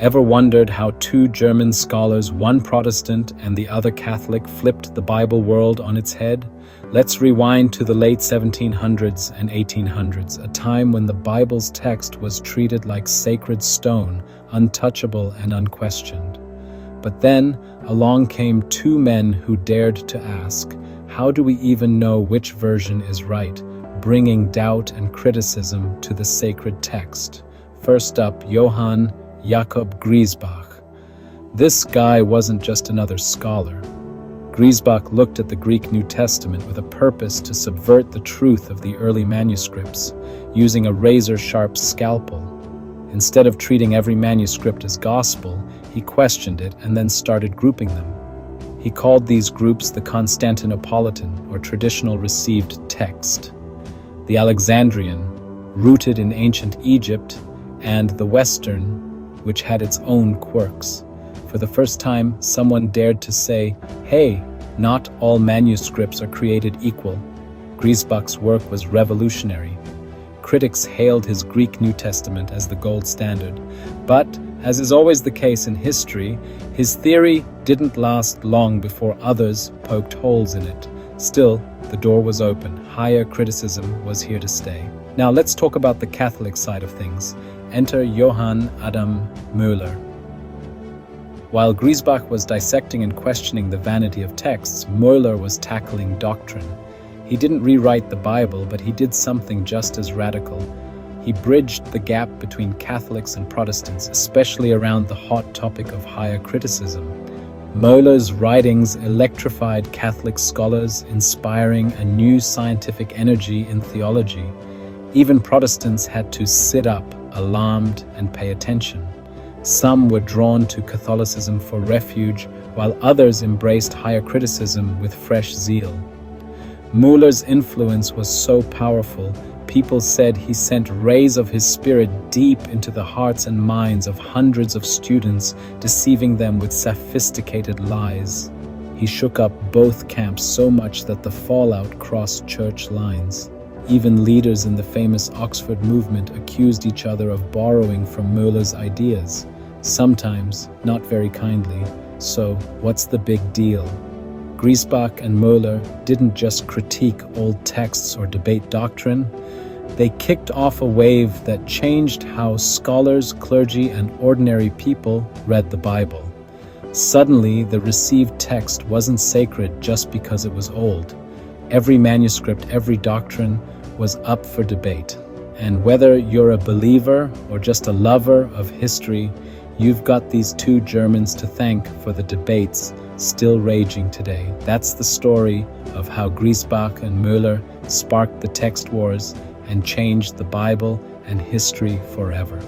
Ever wondered how two German scholars, one Protestant and the other Catholic, flipped the Bible world on its head? Let's rewind to the late 1700s and 1800s, a time when the Bible's text was treated like sacred stone, untouchable and unquestioned. But then along came two men who dared to ask, how do we even know which version is right, bringing doubt and criticism to the sacred text? First up, Johann Jakob Griesbach. This guy wasn't just another scholar. Griesbach looked at the Greek New Testament with a purpose to subvert the truth of the early manuscripts, using a razor-sharp scalpel. Instead of treating every manuscript as gospel, he questioned it and then started grouping them. He called these groups the Constantinopolitan, or traditional received text, the Alexandrian, rooted in ancient Egypt, and the Western, which had its own quirks. For the first time, someone dared to say, hey, not all manuscripts are created equal. Griesbach's work was revolutionary. Critics hailed his Greek New Testament as the gold standard. But, as is always the case in history, his theory didn't last long before others poked holes in it. Still, the door was open. Higher criticism was here to stay. Now let's talk about the Catholic side of things. Enter Johann Adam Mohler. While Griesbach was dissecting and questioning the vanity of texts, Mohler was tackling doctrine. He didn't rewrite the Bible, but he did something just as radical. He bridged the gap between Catholics and Protestants, especially around the hot topic of higher criticism. Mohler's writings electrified Catholic scholars, inspiring a new scientific energy in theology. Even Protestants had to sit up, alarmed, and pay attention. Some were drawn to Catholicism for refuge, while others embraced higher criticism with fresh zeal. Mohler's influence was so powerful, people said he sent rays of his spirit deep into the hearts and minds of hundreds of students, deceiving them with sophisticated lies. He shook up both camps so much that the fallout crossed church lines. Even leaders in the famous Oxford movement accused each other of borrowing from Mohler's ideas, sometimes not very kindly. So, what's the big deal? Griesbach and Mohler didn't just critique old texts or debate doctrine. They kicked off a wave that changed how scholars, clergy, and ordinary people read the Bible. Suddenly, the received text wasn't sacred just because it was old. Every manuscript, every doctrine was up for debate. And whether you're a believer or just a lover of history, you've got these two Germans to thank for the debates still raging today. That's the story of how Griesbach and Mohler sparked the text wars and changed the Bible and history forever.